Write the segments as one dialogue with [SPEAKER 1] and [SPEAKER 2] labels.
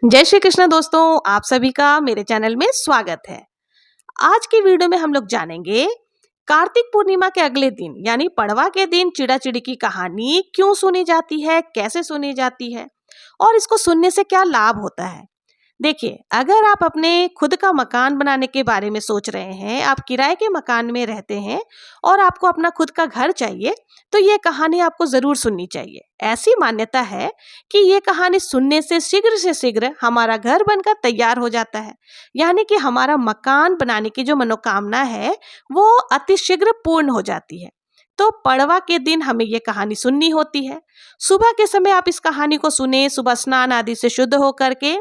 [SPEAKER 1] जय श्री कृष्ण दोस्तों, आप सभी का मेरे चैनल में स्वागत है। आज की वीडियो में हम लोग जानेंगे कार्तिक पूर्णिमा के अगले दिन यानी पड़वा के दिन चिड़ा चिड़ी की कहानी क्यों सुनी जाती है, कैसे सुनी जाती है और इसको सुनने से क्या लाभ होता है। देखिए, अगर आप अपने खुद का मकान बनाने के बारे में सोच रहे हैं, आप किराए के मकान में रहते हैं और आपको अपना खुद का घर चाहिए, तो ये कहानी आपको ज़रूर सुननी चाहिए। ऐसी मान्यता है कि ये कहानी सुनने से शीघ्र हमारा घर बनकर तैयार हो जाता है। यानी कि हमारा मकान बनाने की जो मनोकामना है, वो अतिशीघ्र पूर्ण हो जाती है। तो पड़वा के दिन हमें ये कहानी सुननी होती है। सुबह के समय आप इस कहानी को सुने, सुबह स्नान आदि से शुद्ध होकर के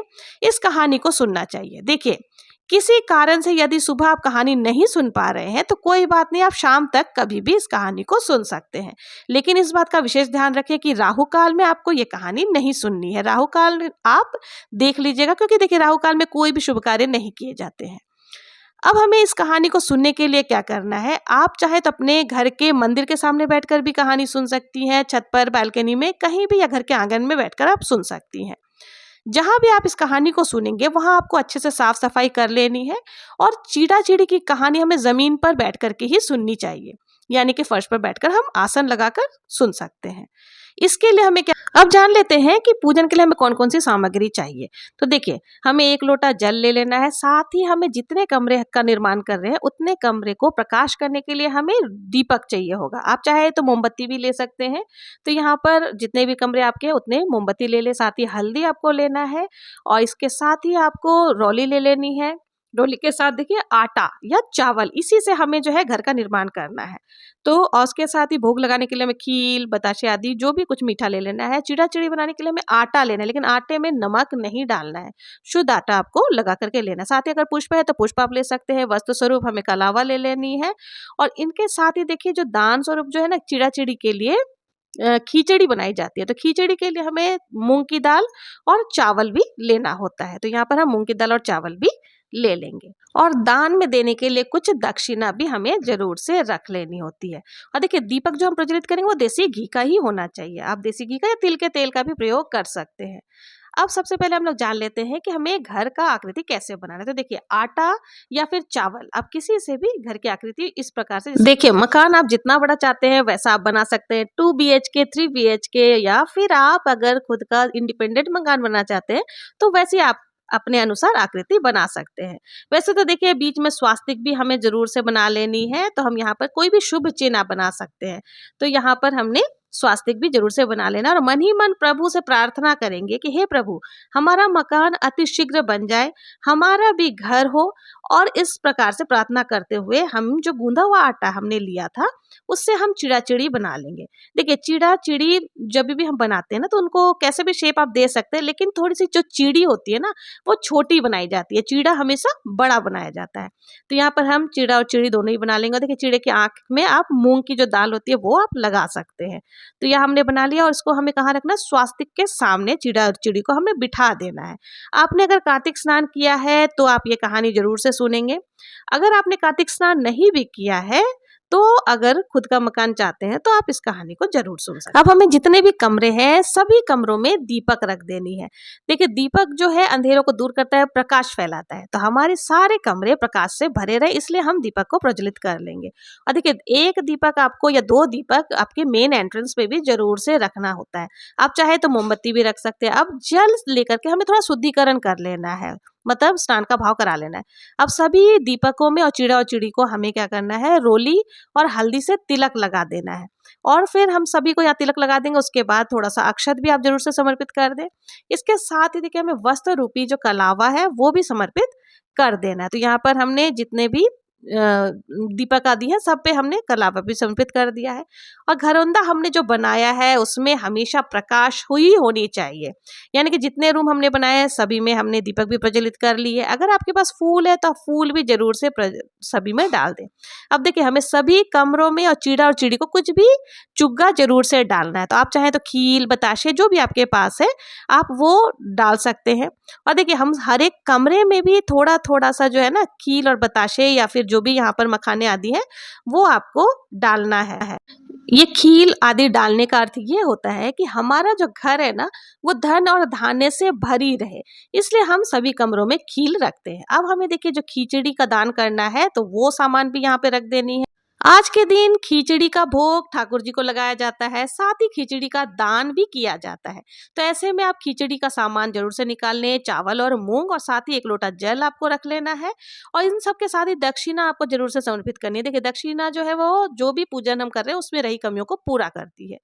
[SPEAKER 1] इस कहानी को सुनना चाहिए। देखिए, किसी कारण से यदि सुबह आप कहानी नहीं सुन पा रहे हैं तो कोई बात नहीं, आप शाम तक कभी भी इस कहानी को सुन सकते हैं। लेकिन इस बात का विशेष ध्यान रखें कि राहु काल में आपको ये कहानी नहीं सुननी है। राहु काल आप देख लीजिएगा, क्योंकि देखिए राहु काल में कोई भी शुभ कार्य नहीं किए जाते हैं। अब हमें इस कहानी को सुनने के लिए क्या करना है, आप चाहे तो अपने घर के मंदिर के सामने बैठकर भी कहानी सुन सकती हैं, छत पर, बालकनी में, कहीं भी, या घर के आंगन में बैठकर आप सुन सकती हैं। जहाँ भी आप इस कहानी को सुनेंगे वहाँ आपको अच्छे से साफ सफाई कर लेनी है और चीड़ा चिड़ी की कहानी हमें जमीन पर बैठ कर के ही सुननी चाहिए। यानी कि फर्श पर बैठकर हम आसन लगाकर सुन सकते हैं। इसके लिए हमें क्या, अब जान लेते हैं कि पूजन के लिए हमें कौन कौन सी सामग्री चाहिए। तो देखिए, हमें 1 लोटा जल ले लेना है। साथ ही हमें जितने कमरे का निर्माण कर रहे हैं उतने कमरे को प्रकाश करने के लिए हमें दीपक चाहिए होगा। आप चाहे तो मोमबत्ती भी ले सकते हैं। तो यहाँ पर जितने भी कमरे आपके हैं उतने मोमबत्ती ले ले। साथ ही हल्दी आपको लेना है और इसके साथ ही आपको रोली ले लेनी है। रोली के साथ देखिए आटा या चावल, इसी से हमें जो है घर का निर्माण करना है। तो और उसके साथ ही भोग लगाने के लिए हमें खील, बताशे आदि जो भी कुछ मीठा ले लेना है। चिड़ा चिड़ी बनाने के लिए हमें आटा लेना है, लेकिन आटे में नमक नहीं डालना है। शुद्ध आटा आपको लगा करके लेना है। साथ ही अगर पुष्प है तो पुष्प आप ले सकते हैं। वस्त्र स्वरूप हमें कलावा ले लेनी है। और इनके साथ ही देखिए, जो दान स्वरूप जो है ना, चिड़ा चिड़ी के लिए खिचड़ी बनाई जाती है। तो खिचड़ी के लिए हमें मूंग की दाल और चावल भी लेना होता है। तो यहाँ पर हम मूंग की दाल और चावल भी ले लेंगे। और दान में देने के लिए कुछ दक्षिणा भी हमें जरूर से रख लेनी होती है। और देखिए, दीपक जो हम प्रज्वलित करेंगे वो देसी घी का ही होना चाहिए। आप देसी घी का या तिल के तेल का भी प्रयोग कर सकते हैं। अब सबसे पहले हम लोग जान लेते हैं कि हमें घर का आकृति कैसे बनाना है। तो देखिए, आटा या फिर चावल, आप किसी से भी घर की आकृति इस प्रकार से, देखिए मकान आप जितना बड़ा चाहते हैं वैसा आप बना सकते हैं। 2 BHK, 3 BHK, या फिर आप अगर खुद का इंडिपेंडेंट मकान बनना चाहते हैं तो वैसे आप अपने अनुसार आकृति बना सकते हैं। वैसे तो देखिए, बीच में स्वास्तिक भी हमें जरूर से बना लेनी है। तो हम यहाँ पर कोई भी शुभ चिन्ह आप बना सकते हैं। तो यहाँ पर हमने स्वास्तिक भी जरूर से बना लेना और मन ही मन प्रभु से प्रार्थना करेंगे कि हे प्रभु, हमारा मकान अति शीघ्र बन जाए, हमारा भी घर हो। और इस प्रकार से प्रार्थना करते हुए हम जो गूंदा हुआ आटा हमने लिया था उससे हम चिड़ा चिड़ी बना लेंगे। देखिए, चिड़ा चिड़ी जब भी हम बनाते हैं ना, तो उनको कैसे भी शेप आप दे सकते हैं, लेकिन थोड़ी सी जो चिड़ी होती है ना, वो छोटी बनाई जाती है। चिड़ा हमेशा बड़ा बनाया जाता है। तो यहाँ पर हम चिड़ा और चिड़ी दोनों ही बना लेंगे। देखिए, चिड़े की आंख में आप मूंग की जो दाल होती है वो आप लगा सकते हैं। तो यह हमने बना लिया और इसको हमें कहाँ रखना, स्वास्तिक के सामने चिड़ा और चिड़ी को हमें बिठा देना है। आपने अगर कार्तिक स्नान किया है तो आप ये कहानी जरूर से सुनेंगे। अगर आपने कार्तिक स्नान नहीं भी किया है तो अगर खुद का मकान चाहते हैं तो आप इस कहानी को जरूर सुन सकते हैं। अब हमें जितने भी कमरे हैं सभी कमरों में दीपक रख देनी है। देखिए, दीपक जो है अंधेरों को दूर करता है, प्रकाश फैलाता है। तो हमारे सारे कमरे प्रकाश से भरे रहे, इसलिए हम दीपक को प्रज्वलित कर लेंगे। और देखिए, 1 दीपक आपको या 2 दीपक आपके मेन एंट्रेंस पे भी जरूर से रखना होता है। आप चाहे तो मोमबत्ती भी रख सकते हैं। अब जल लेकर के हमें थोड़ा शुद्धिकरण कर लेना है, मतलब स्नान का भाव करा लेना है। अब सभी दीपकों में और चिड़ी को हमें क्या करना है, रोली और हल्दी से तिलक लगा देना है। और फिर हम सभी को यहाँ तिलक लगा देंगे। उसके बाद थोड़ा सा अक्षत भी आप जरूर से समर्पित कर दें। इसके साथ ही देखिए, हमें वस्त्र रूपी जो कलावा है वो भी समर्पित कर देना है। तो यहाँ पर हमने जितने भी दीपक आदि है सब पे हमने कलावा भी समर्पित कर दिया है। और घरौंदा हमने जो बनाया है उसमें हमेशा प्रकाश हुई होनी चाहिए। यानी कि जितने रूम हमने बनाए हैं सभी में हमने दीपक भी प्रज्वलित कर लिए। अगर आपके पास फूल है तो फूल भी जरूर से सभी में डाल दें। अब देखिए, हमें सभी कमरों में और चिड़ा और चिड़ी को कुछ भी चुग्गा जरूर से डालना है। तो आप चाहें तो खील, बताशे जो भी आपके पास है आप वो डाल सकते हैं। और देखिए, हम हर एक कमरे में भी थोड़ा थोड़ा सा जो है ना, खील और बताशे या फिर जो भी यहाँ पर मखाने आदि है वो आपको डालना है। ये खील आदि डालने का अर्थ ये होता है कि हमारा जो घर है ना वो धन और धान्य से भरी रहे, इसलिए हम सभी कमरों में खील रखते हैं। अब हमें देखिए जो खिचड़ी का दान करना है तो वो सामान भी यहाँ पे रख देनी है। आज के दिन खिचड़ी का भोग ठाकुर जी को लगाया जाता है, साथ ही खिचड़ी का दान भी किया जाता है। तो ऐसे में आप खिचड़ी का सामान जरूर से निकाल लें, चावल और मूंग और साथ ही 1 लोटा जल आपको रख लेना है। और इन सब के साथ ही दक्षिणा आपको जरूर से समर्पित करनी है। देखिए दक्षिणा जो है वो जो भी पूजन हम कर रहे हैं उसमें रही कमियों को पूरा करती है।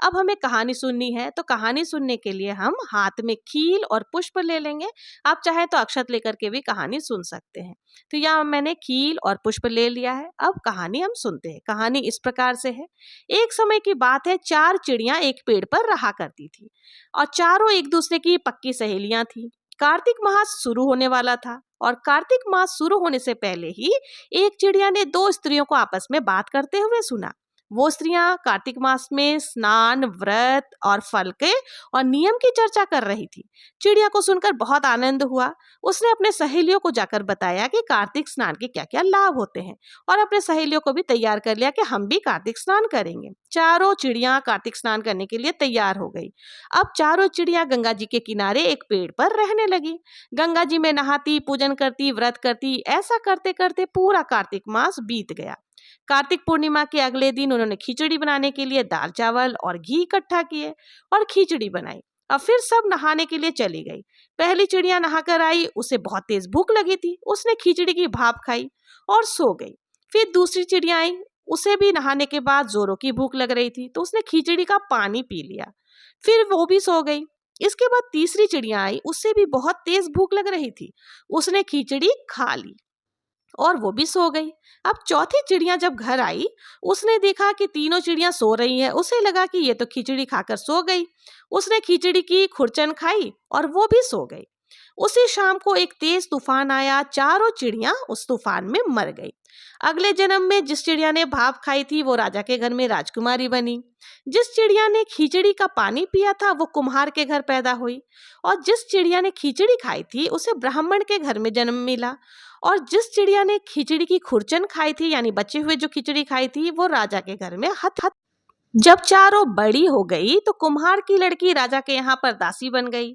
[SPEAKER 1] अब हमें कहानी सुननी है, तो कहानी सुनने के लिए हम हाथ में खील और पुष्प ले लेंगे। आप चाहे तो अक्षत लेकर के भी कहानी सुन सकते हैं। तो यहाँ मैंने खील और पुष्प ले लिया है। अब कहानी हम सुनते हैं। कहानी इस प्रकार से है। एक समय की बात है, 4 चिड़ियां एक पेड़ पर रहा करती थी और चारों एक दूसरे की पक्की सहेलियां थी। कार्तिक मास शुरू होने वाला था और कार्तिक मास शुरू होने से पहले ही एक चिड़िया ने 2 स्त्रियों को आपस में बात करते हुए सुना। वो स्त्रियां कार्तिक मास में स्नान, व्रत और फल के और नियम की चर्चा कर रही थी। चिड़िया को सुनकर बहुत आनंद हुआ। उसने अपने सहेलियों को जाकर बताया कि कार्तिक स्नान के क्या क्या लाभ होते हैं और अपने सहेलियों को भी तैयार कर लिया कि हम भी कार्तिक स्नान करेंगे। चारों चिड़िया कार्तिक स्नान करने के लिए तैयार हो गई। अब चारों चिड़िया गंगा जी के किनारे एक पेड़ पर रहने लगी। गंगा जी में नहाती, पूजन करती, व्रत करती। ऐसा करते करते पूरा कार्तिक मास बीत गया। कार्तिक पूर्णिमा के अगले दिन उन्होंने खिचड़ी बनाने के लिए दाल, चावल और घी इकट्ठा किए और खिचड़ी बनाई। अब फिर सब नहाने के लिए चली गई। पहली चिड़िया नहाकर आई, उसे बहुत तेज भूख लगी थी। उसने खिचड़ी की भाप खाई और सो गई। फिर दूसरी चिड़िया आई, उसे भी नहाने के बाद जोरों की भूख लग रही थी, तो उसने खिचड़ी का पानी पी लिया। फिर वो भी सो गई। इसके बाद तीसरी चिड़िया आई, उससे भी बहुत तेज भूख लग रही थी। उसने खिचड़ी खा ली और वो भी सो गई। अब चौथी चिड़िया जब घर आई, उसने देखा कि तीनों चिड़िया सो रही हैं। उसे लगा कि ये तो खिचड़ी खाकर सो गई। उसने खिचड़ी की खुरचन खाई और वो भी सो गई। उसी शाम को एक तेज तूफान आया। चारों चिड़िया उस तूफान में मर गई। अगले जन्म में जिस चिड़िया ने भाप खाई थी वो राजा के घर में राजकुमारी बनी। जिस चिड़िया ने खिचड़ी का पानी पिया था वो कुम्हार के घर पैदा हुई। और जिस चिड़िया ने खिचड़ी खाई थी उसे ब्राह्मण के घर में जन्म मिला। और जिस चिड़िया ने खिचड़ी की खुरचन खाई थी यानी बचे हुए जो खिचड़ी खाई थी वो राजा के घर में हथ हथ। जब चारों बड़ी हो गई तो कुम्हार की लड़की राजा के यहाँ पर दासी बन गई।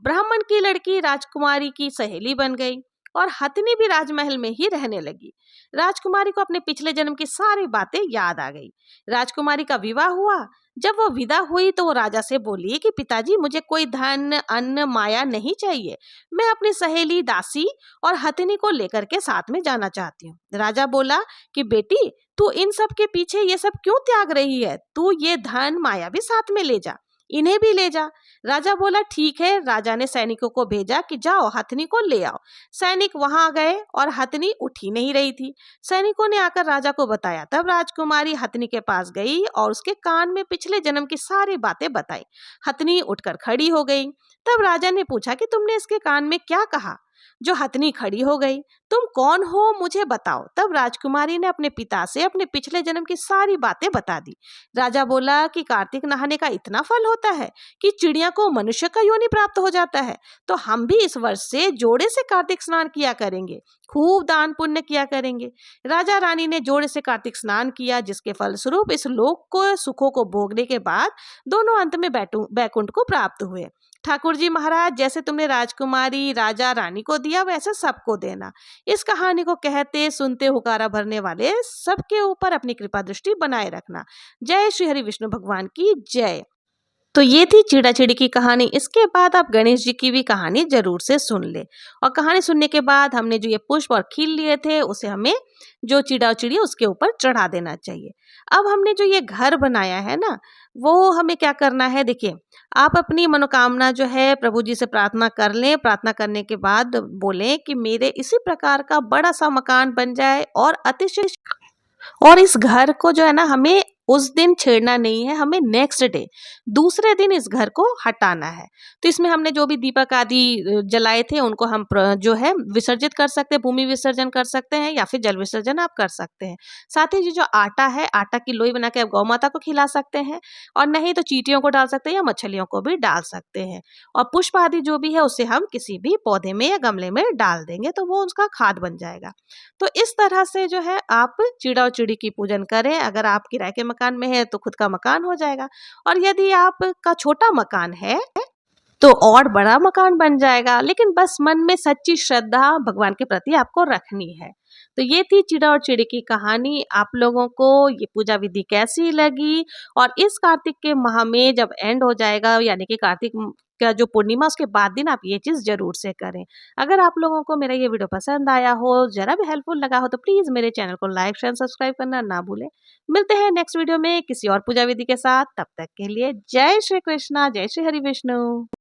[SPEAKER 1] ब्राह्मण की लड़की राजकुमारी की सहेली बन गई और हथनी भी राजमहल में ही रहने लगी। राजकुमारी को अपने पिछले जन्म की सारी बातें याद आ गई। राजकुमारी का विवाह हुआ। जब वो विदा हुई तो वो राजा से बोली कि पिताजी, मुझे कोई धन, अन्न, माया नहीं चाहिए। मैं अपनी सहेली, दासी और हथनी को लेकर के साथ में जाना चाहती हूँ। राजा बोला कि बेटी, तू इन सब के पीछे ये सब क्यों त्याग रही है? तू ये धन, माया भी साथ में ले जा, इन्हें भी ले जा। राजा बोला ठीक है। राजा ने सैनिकों को भेजा कि जाओ हथनी को ले आओ। सैनिक वहां गए और हथनी उठ ही नहीं रही थी। सैनिकों ने आकर राजा को बताया। तब राजकुमारी हथनी के पास गई और उसके कान में पिछले जन्म की सारी बातें बताई। हथनी उठकर खड़ी हो गई। तब राजा ने पूछा कि तुमने इसके कान में क्या कहा? जो हथनी खड़ी हो गई। तुम कौन हो, मुझे बताओ। तब राजकुमारी ने अपने पिता से अपने पिछले जन्म की सारी बातें बता दी। राजा बोला कि कार्तिक नहाने का इतना फल होता है कि चिड़िया को मनुष्य का योनि प्राप्त हो जाता है, तो हम भी इस वर्ष से जोड़े से कार्तिक स्नान किया करेंगे, खूब दान पुण्य किया करेंगे। राजा रानी ने जोड़े से कार्तिक स्नान किया, जिसके फलस्वरूप इस लोक को सुखों को भोगने के बाद दोनों अंत में बैकुंठ को प्राप्त हुए। ठाकुर जी महाराज, जैसे तुमने राजकुमारी, राजा, रानी को दिया वैसे सबको देना। इस कहानी को कहते सुनते हुकारा भरने वाले सबके ऊपर अपनी कृपा दृष्टि बनाए रखना। जय श्री हरि विष्णु भगवान की जय। तो ये थी चिड़ा चिड़ी की कहानी। इसके बाद आप गणेश जी की भी कहानी जरूर से सुन ले। और कहानी सुनने के बाद हमने जो ये पुष्प और खील लिए थे उसे हमें जो चिड़ा चिड़ी उसके ऊपर चढ़ा देना चाहिए। अब हमने जो ये घर बनाया है ना, वो हमें क्या करना है, देखिए आप अपनी मनोकामना जो है प्रभु जी से प्रार्थना कर लें। प्रार्थना करने के बाद बोलें कि मेरे इसी प्रकार का बड़ा सा मकान बन जाए और अतिशय, और इस घर को जो है ना हमें उस दिन छेड़ना नहीं है, हमें नेक्स्ट डे दूसरे दिन इस घर को हटाना है। तो इसमें हमने जो भी दीपक आदि जलाए थे उनको हम जो है विसर्जित कर सकते हैं, भूमि विसर्जन कर सकते हैं या फिर जल विसर्जन आप कर सकते हैं। साथ ही ये जो आटा है, आटा की लोई बना के आप गौ माता को खिला सकते हैं और नहीं तो चींटियों को डाल सकते हैं या मछलियों को भी डाल सकते हैं। और पुष्प आदि जो भी है उसे हम किसी भी पौधे में या गमले में डाल देंगे तो वो उसका खाद बन जाएगा। तो इस तरह से जो है आप चिड़ा और चिड़ी की पूजन करें। अगर आप किराए के मकान में है तो खुद का मकान हो जाएगा, और यदि आपका छोटा मकान है तो और बड़ा मकान बन जाएगा। लेकिन बस मन में सच्ची श्रद्धा भगवान के प्रति आपको रखनी है। तो ये थी चिड़ा और चिड़ी की कहानी। आप लोगों को ये पूजा विधि कैसी लगी? और इस कार्तिक के माह में जब एंड हो जाएगा, यानी कि कार्तिक का जो पूर्णिमा उसके बाद दिन आप ये चीज़ ज़रूर से करें। अगर आप लोगों को मेरा ये वीडियो पसंद आया हो, ज़रा भी हेल्पफुल लगा हो तो प्लीज़ मेरे चैनल को लाइक, शेयर, सब्सक्राइब करना ना भूलें। मिलते हैं नेक्स्ट वीडियो में किसी और पूजा विधि के साथ। तब तक के लिए जय श्री कृष्णा, जय श्री हरि विष्णु।